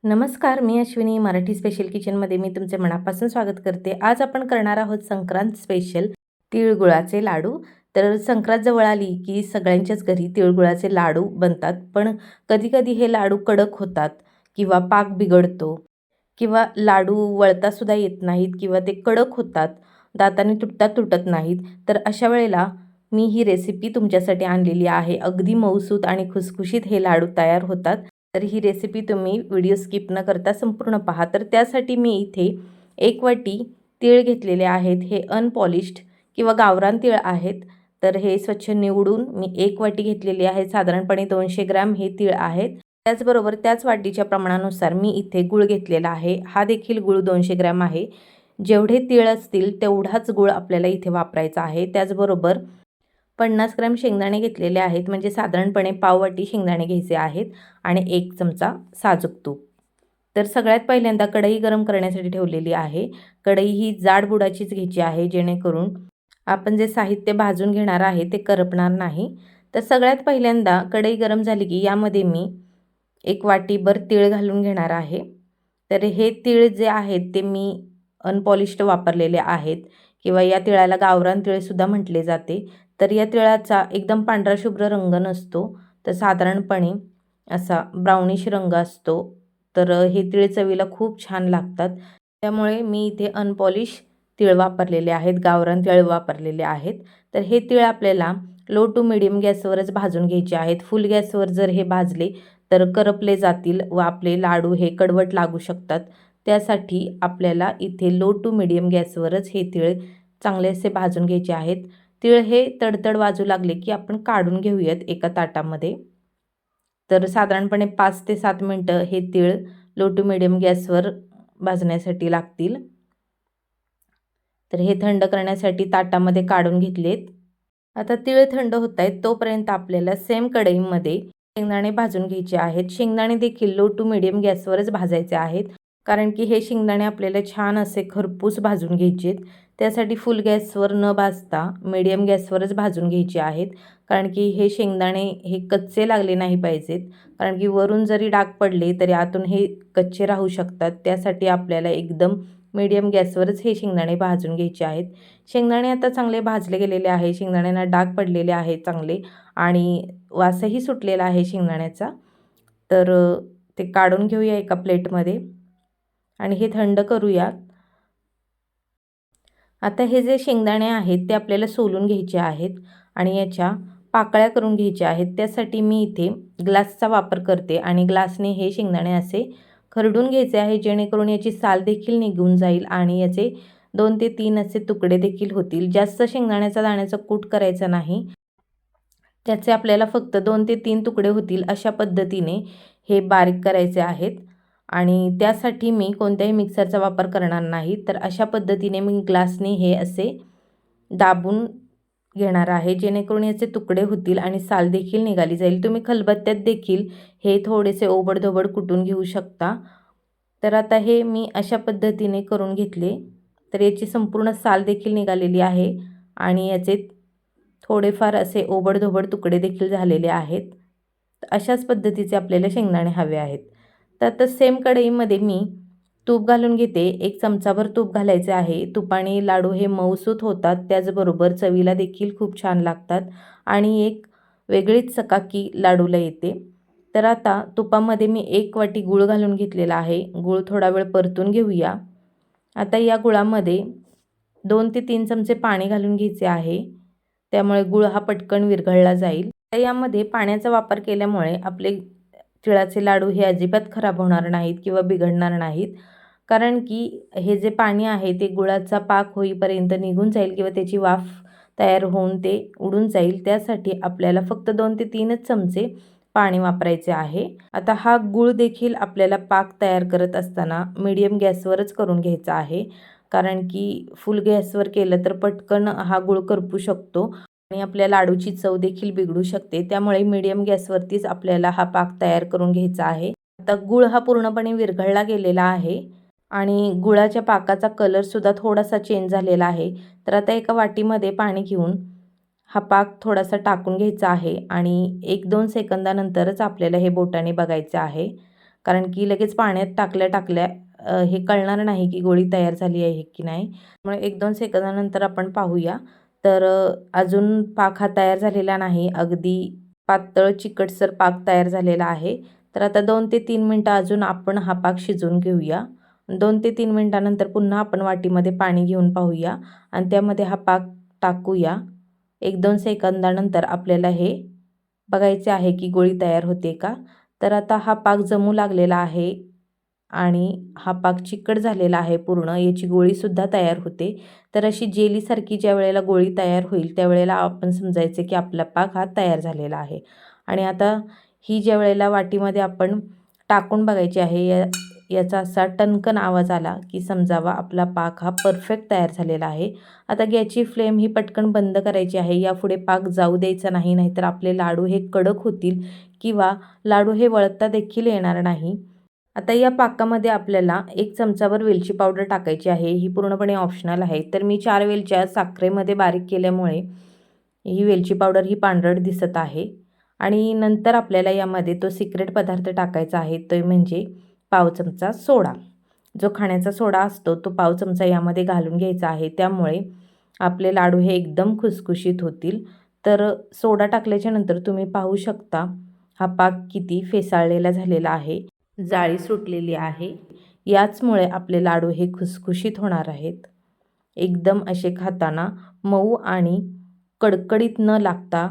नमस्कार, मी अश्विनी मराठी स्पेशल किचनमध्ये मी तुमचे मनापासून स्वागत करते. आज आपण करणार आहोत संक्रांत स्पेशल तिळगुळाचे लाडू. तर संक्रांत जवळ आली की सगळ्यांच्याच घरी तिळगुळाचे लाडू बनतात. पण कधी-कधी हे लाडू कडक होतात किंवा पाक बिघडतो किंवा लाडू वळतासुद्धा येत नाहीत किंवा ते कडक होतात, दाताने तुटतात, तुटत नाहीत. तर अशा वेळेला मी ही रेसिपी तुमच्यासाठी आणलेली आहे. अगदी मऊसूत आणि खुसखुशीत हे लाडू तयार होतात. तर ही रेसिपी तुम्ही व्हिडिओ स्किप न करता संपूर्ण पहा. तर त्यासाठी मी इथे 1 वाटी तीळ घेतलेले आहेत. हे अनपॉलिश्ड किंवा गावरान तीळ आहेत. तर हे स्वच्छ निवडून मी 1 वाटी घेतलेली आहे. साधारणपणे 200 ग्रॅम हे तीळ आहेत. त्याचबरोबर त्याच वाटीच्या प्रमाणानुसार मी इथे गूळ घेतलेला आहे. हा देखील गूळ 200 ग्रॅम आहे. जेवढे तीळ असतील तेवढाच गूळ आपल्याला इथे वापरायचा आहे. त्याचबरोबर 50 ग्रॅम शेंगदाणे घेतलेले आहेत, म्हणजे साधारणपणे पाववाटी शेंगदाणे घ्यायचे आहेत आणि 1 चमचा साजूक तूप. तर सगळ्यात पहिल्यांदा कढई गरम करण्यासाठी ठेवलेली आहे. कढई ही जाड बुडाचीच घ्यायची आहे, जेणेकरून आपण जे साहित्य भाजून घेणार आहे ते करपणार नाही. तर सगळ्यात पहिल्यांदा कढई गरम झाली की यामध्ये मी 1 वाटीभर तीळ घालून घेणार आहे. तर हे तीळ जे आहेत ते मी अनपॉलिश्ड वापरलेले आहेत किंवा या तिळाला गावरान तीळसुद्धा म्हटले जाते. तर या तिळाचा एकदम पांढरा शुभ्र रंग नसतो, तर साधारणपणे असा ब्राउनिश रंग असतो. तर हे तीळ चवीला खूप छान लागतात. त्यामुळे मी इथे अनपॉलिश तीळ वापरलेले आहेत, गावरान तीळ वापरलेले आहेत. तर हे तीळ आपल्याला लो टू मीडियम गॅसवरच भाजून घ्यायचे आहेत. फुल गॅसवर जर हे भाजले तर करपले जातील व आपले लाडू हे कडवट लागू शकतात. त्यासाठी आपल्याला इथे लो टू मीडियम गॅसवरच हे तीळ चांगले असे भाजून घ्यायचे आहेत. तीळ हे तडतड वाजू लागले की आपण काढून घेऊयात एका ताटामध्ये. तर साधारणपणे 5 ते 7 मिनटं हे तीळ लो टू मीडियम गॅसवर भाजण्यासाठी लागतील. तर हे थंड करण्यासाठी ताटामध्ये काढून घेतलेत. आता तीळ थंड होत आहेत तोपर्यंत आपल्याला सेम कढईमध्ये शेंगदाणे भाजून घ्यायचे आहेत. शेंगदाणे देखील लो टू मीडियम गॅसवरच भाजायचे आहेत, कारण की हे शेंगदाणे आपल्याला छान असे खरपूस भाजून घ्यायचे आहेत. त्यासाठी फुल गॅसवर न भाजता मीडियम गॅसवरच भाजून घ्यायचे आहेत, कारण की हे शेंगदाणे हे कच्चे लागले नाही पाहिजेत, कारण की वरून जरी डाग पडले तरी आतून हे कच्चे राहू शकतात. त्यासाठी आपल्याला एकदम मीडियम गॅसवरच हे शेंगदाणे भाजून घ्यायचे आहेत. शेंगदाणे आता चांगले भाजले गेलेले आहे. शेंगदाण्यांना डाग पडलेले आहेत चांगले आणि वासही सुटलेला आहे शेंगदाण्याचा. तर ते काढून घेऊया एका प्लेटमध्ये आणि हे थंड करूया. आता हे जे शेंगदाणे आहेत ते आपल्याला सोलून घ्यायचे आहेत आणि याच्या पाकळ्या करून घ्यायच्या आहेत. त्यासाठी मी इथे ग्लासचा वापर करते आणि ग्लासने हे शेंगदाणे असे खरडून घ्यायचे आहे, जेणेकरून याची साल देखील निघून जाईल आणि याचे 2 ते 3 असे तुकडे देखील होतील. जास्त शेंगदाण्याचा दाण्याचा कूट करायचा नाही. त्याचे आपल्याला फक्त 2 ते 3 तुकडे होतील अशा पद्धतीने हे बारीक करायचे आहेत आणि त्यासाठी मी कोणत्याही मिक्सरचा वापर करणार नाही. तर अशा पद्धतीने मी ग्लासने हे असे दाबून घेणार आहे, जेणेकरून याचे तुकडे होतील आणि साल देखील निघाली जाईल. तुम्ही खलबत्त्यात देखील हे थोडेसे ओबडधोबड कुटून घेऊ शकता. तर आता हे मी अशा पद्धतीने करून घेतले. तर याची संपूर्ण साल देखील निघालेली आहे आणि याचे थोडेफार असे ओबडधोबड तुकडे देखील झालेले आहेत. अशाच पद्धतीचे आपल्याला शेंगदाणे हवे आहेत. तर आता सेम कढईमध्ये मी तूप घालून घेते. 1 चमचाभर तूप घालायचे आहे. तुपाने लाडू हे मऊसूत होतात, त्याचबरोबर चवीला देखील खूप छान लागतात आणि एक वेगळीच चकाकी लाडूला येते. तर आता तुपामध्ये मी 1 वाटी गूळ घालून घेतलेला आहे. गूळ थोडा वेळ परतून घेऊया. आता या गुळामध्ये 2 ते 3 चमचे पाणी घालून घ्यायचे आहे. त्यामुळे गूळ हा पटकन विरघळला जाईल. तर यामध्ये पाण्याचा वापर केल्यामुळे आपले तिळाचे लाडू हे अजिबात खराब होणार नाहीत किंवा बिघडणार नाहीत, कारण की हे जे पाणी आहे ते गुळाचा पाक होईपर्यंत निघून जाईल किंवा त्याची वाफ तयार होऊन ते उडून जाईल. त्यासाठी आपल्याला फक्त 2 ते 3च चमचे पाणी वापरायचे आहे. आता हा गूळ देखील आपल्याला पाक तयार करत असताना मीडियम गॅसवरच करून घ्यायचा आहे, कारण की फुल गॅसवर केलं तर पटकन हा गूळ करपू शकतो आणि आपल्या लाडूची चव देखील बिघडू शकते. त्यामुळे मीडियम गॅसवरतीच आपल्याला हा पाक तयार करून घ्यायचा आहे. आता गूळ हा पूर्णपणे विरघळला गेलेला आहे आणि गुळाच्या पाकाचा कलरसुद्धा थोडासा चेंज झालेला आहे. तर आता एका वाटीमध्ये पाणी घेऊन हा पाक थोडासा टाकून घ्यायचा आहे आणि 1-2 सेकंदानंतरच आपल्याला हे बोटाने बघायचं आहे, कारण की लगेच पाण्यात टाकल्या हे कळणार नाही की गोळी तयार झाली आहे की नाही. त्यामुळे 1-2 सेकंदानंतर आपण पाहूया. तर अजून पाक हा तयार झालेला नाही. अगदी पातळ चिकटसर पाक तयार झालेला आहे. तर आता 2 ते 3 मिनटं अजून आपण हा पाक शिजवून घेऊया. 2 ते 3 मिनिटानंतर पुन्हा आपण वाटीमध्ये पाणी घेऊन पाहूया आणि त्यामध्ये हा पाक टाकूया. 1-2 सेकंदानंतर आपल्याला हे बघायचे आहे की गोळी तयार होते का. तर आता हा पाक जमू लागलेला आहे आणि हा पाक चिकट झालेला आहे पूर्ण. याची गोळीसुद्धा तयार होते. तर अशी जेलीसारखी ज्या वेळेला गोळी तयार होईल त्यावेळेला आपण समजायचे की आपला पाक हा तयार झालेला आहे. आणि आता ही ज्या वेळेला वाटीमध्ये आपण टाकून बघायची आहे, याचा असा टणकन आवाज आला की समजावा आपला पाक हा परफेक्ट तयार झालेला आहे. आता गॅसची फ्लेम ही पटकन बंद करायची आहे. यापुढे पाक जाऊ द्यायचा नाही, नाहीतर आपले लाडू हे कडक होतील किंवा लाडू हे वळता देखील येणार नाही. आता या पाकामध्ये आपल्याला 1 चमचाभर वेलची पावडर टाकायची आहे. ही पूर्णपणे ऑप्शनल आहे. तर मी 4 वेलच्या साखरेमध्ये बारीक केल्यामुळे ही वेलची पावडर ही पांढरट दिसत आहे. आणि नंतर आपल्याला यामध्ये तो सिक्रेट पदार्थ टाकायचा आहे, तो म्हणजे पाव चमचा सोडा. जो खाण्याचा सोडा असतो तो पाव चमचा यामध्ये घालून घ्यायचा आहे. त्यामुळे आपले लाडू हे एकदम खुसखुशीत होतील. तर सोडा टाकल्याच्या नंतर तुम्ही पाहू शकता हा पाक किती फेसाळलेला झालेला आहे, जाळी सुटलेली आहे. याचमुळे आपले लाडू हे खुसखुशीत होणार आहेत. एकदम असे खाताना मऊ आणि कडकडीत न लागता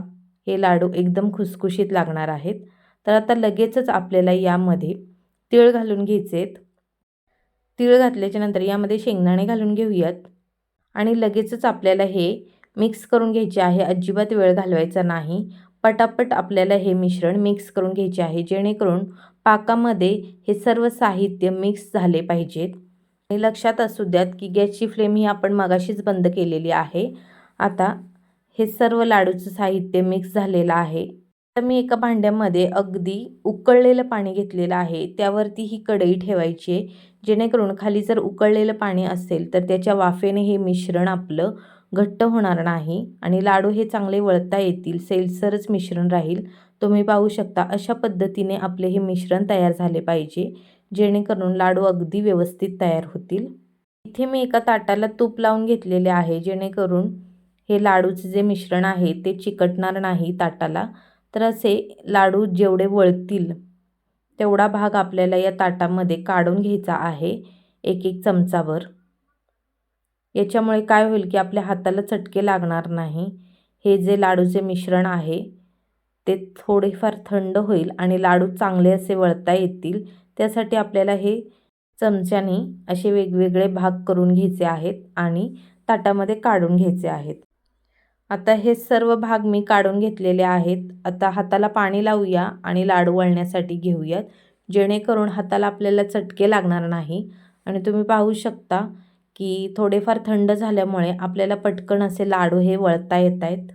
हे लाडू एकदम खुसखुशीत लागणार आहेत. तर आता लगेचच आपल्याला यामध्ये तीळ घालून घ्यायचेत. तीळ घातल्याच्या नंतर यामध्ये शेंगदाणे घालून घेऊयात आणि लगेचच आपल्याला हे मिक्स करून घ्यायचे आहे. अजिबात वेळ घालवायचा नाही. पटापट आपल्याला हे मिश्रण मिक्स करून घ्यायचे आहे, जेणेकरून पाकामध्ये हे सर्व साहित्य मिक्स झाले पाहिजेत. आणि लक्षात असू द्यात की गॅसची फ्लेम ही आपण मगाशीच बंद केलेली आहे. आता हे सर्व लाडूचं साहित्य मिक्स झालेलं आहे. तर मी एका भांड्यामध्ये अगदी उकळलेलं पाणी घेतलेलं आहे. त्यावरती ही कढई ठेवायची आहे, जेणेकरून खाली जर उकळलेलं पाणी असेल तर त्याच्या वाफेने हे मिश्रण आपलं घट्ट होणार नाही आणि लाडू हे चांगले वळता येतील. सैलसरच मिश्रण राहील. तुम्ही पाहू शकता अशा पद्धतीने आपले हे मिश्रण तयार झाले पाहिजे, जेणेकरून लाडू अगदी व्यवस्थित तयार होतील. इथे मी एका ताटाला तूप लावून घेतलेले आहे, जेणेकरून हे लाडूचे जे मिश्रण आहे ते चिकटणार नाही ताटाला. तर असे लाडू जेवढे वळतील तेवढा भाग आपल्याला या ताटामध्ये काढून घ्यायचा आहे, 1-1 चमचाभर. याच्यामुळे काय होईल की आपल्या हाताला चटके लागणार नाही. हे जे लाडूचे मिश्रण आहे ते थोडेफार थंड होईल आणि लाडू चांगले असे वळता येतील. त्यासाठी आपल्याला हे चमच्याने असे वेगवेगळे भाग करून घ्यायचे आहेत आणि ताटामध्ये काढून घ्यायचे आहेत. आता हे सर्व भाग मी काढून घेतलेले आहेत. आता हाताला पाणी लावूया आणि लाडू वळण्यासाठी घेऊयात, जेणेकरून हाताला आपल्याला चटके लागणार नाही. आणि तुम्ही पाहू शकता की थोडेफार थंड झाल्यामुळे आपल्याला पटकन असे लाडू हे वळता येत आहेत.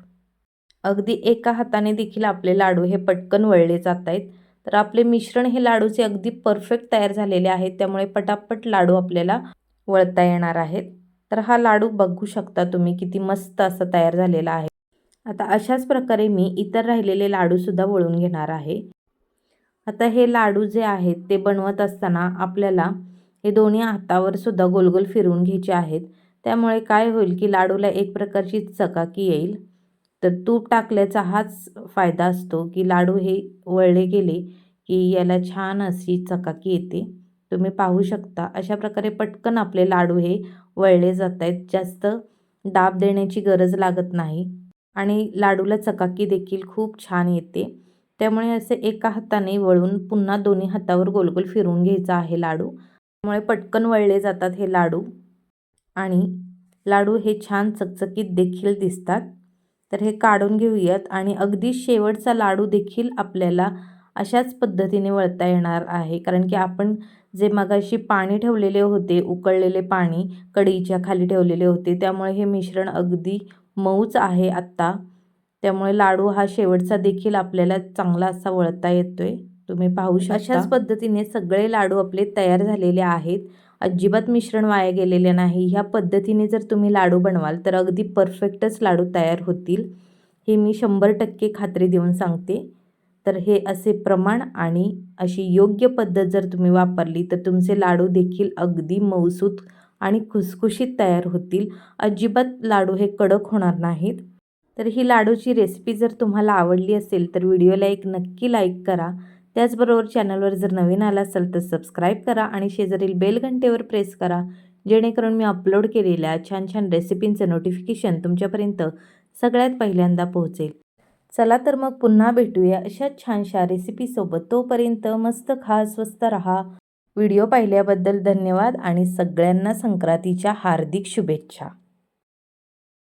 अगदी एका हाताने देखील आपले लाडू हे पटकन वळले जात आहेत. तर आपले मिश्रण हे लाडूचे अगदी परफेक्ट तयार झालेले आहेत. त्यामुळे पटापट लाडू आपल्याला वळता येणार आहेत. तर हा लाडू बघू शकता तुम्ही किती मस्त असा तयार झालेला आहे. आता अशाच प्रकारे मी इतर राहिलेले लाडूसुद्धा वळून घेणार आहे. आता हे लाडू जे आहेत ते बनवत असताना आपल्याला हे दोन्ही हातावर सुद्धा गोल गोल फिरवून घ्यायचे आहेत. त्यामुळे काय होईल की लाडूला एक प्रकारची चकाकी येईल. तर तूप टाकल्याचा हाच फायदा असतो की लाडू हे वळले गेले की याला छान अशी चकाकी येते. तुम्ही पाहू शकता अशा प्रकारे पटकन आपले लाडू हे वळले जात आहेत. जास्त दाब देण्याची गरज लागत नाही आणि लाडूला चकाकी देखील खूप छान येते. त्यामुळे असे एका हाताने वळून पुन्हा दोन्ही हातावर गोल गोल फिरवून घ्यायचा आहे लाडू. त्यामुळे पटकन वळले जातात हे लाडू आणि लाडू हे छान चकचकीत देखील दिसतात. तर हे काढून घेऊयात आणि अगदी शेवटचा लाडू देखील आपल्याला अशाच पद्धतीने वळता येणार आहे. कारण की आपण जे मगाशी पाणी ठेवलेले होते, उकळलेले पाणी कढईच्या खाली ठेवलेले होते, त्यामुळे हे मिश्रण अगदी मऊच आहे आत्ता. त्यामुळे लाडू हा शेवटचा देखील आपल्याला चांगला असा वळता येतोय. तुम्ही पाहू शकता. अशाच पद्धतीने सगळे लाडू आपले तयार झालेले आहेत. अजिबात मिश्रण वाया गेलेले नाही. ह्या पद्धतीने जर तुम्ही लाडू बनवाल तर अगदी परफेक्टच लाडू तयार होतील. हे मी 100% खात्री देऊन सांगते. तर हे असे प्रमाण आणि अशी योग्य पद्धत जर तुम्ही वापरली तर तुमचे लाडू देखील अगदी मऊसूत आणि खुसखुशीत तयार होतील. अजिबात लाडू हे कडक होणार नाहीत. तर ही लाडूची रेसिपी जर तुम्हाला आवडली असेल तर व्हिडिओला एक नक्की लाईक करा. त्याचबरोबर चॅनलवर जर नवीन आला असाल तर सबस्क्राईब करा आणि शेजारील बेल घंटेवर प्रेस करा, जेणेकरून मी अपलोड केलेल्या छान छान रेसिपींचं नोटिफिकेशन तुमच्यापर्यंत सगळ्यात पहिल्यांदा पोहोचेल. चला तर मग पुन्हा भेटूया अशा छानशा रेसिपीसोबत. तोपर्यंत मस्त खा, स्वस्त रहा. व्हिडिओ पाहिल्याबद्दल धन्यवाद आणि सगळ्यांना संक्रांतीच्या हार्दिक शुभेच्छा.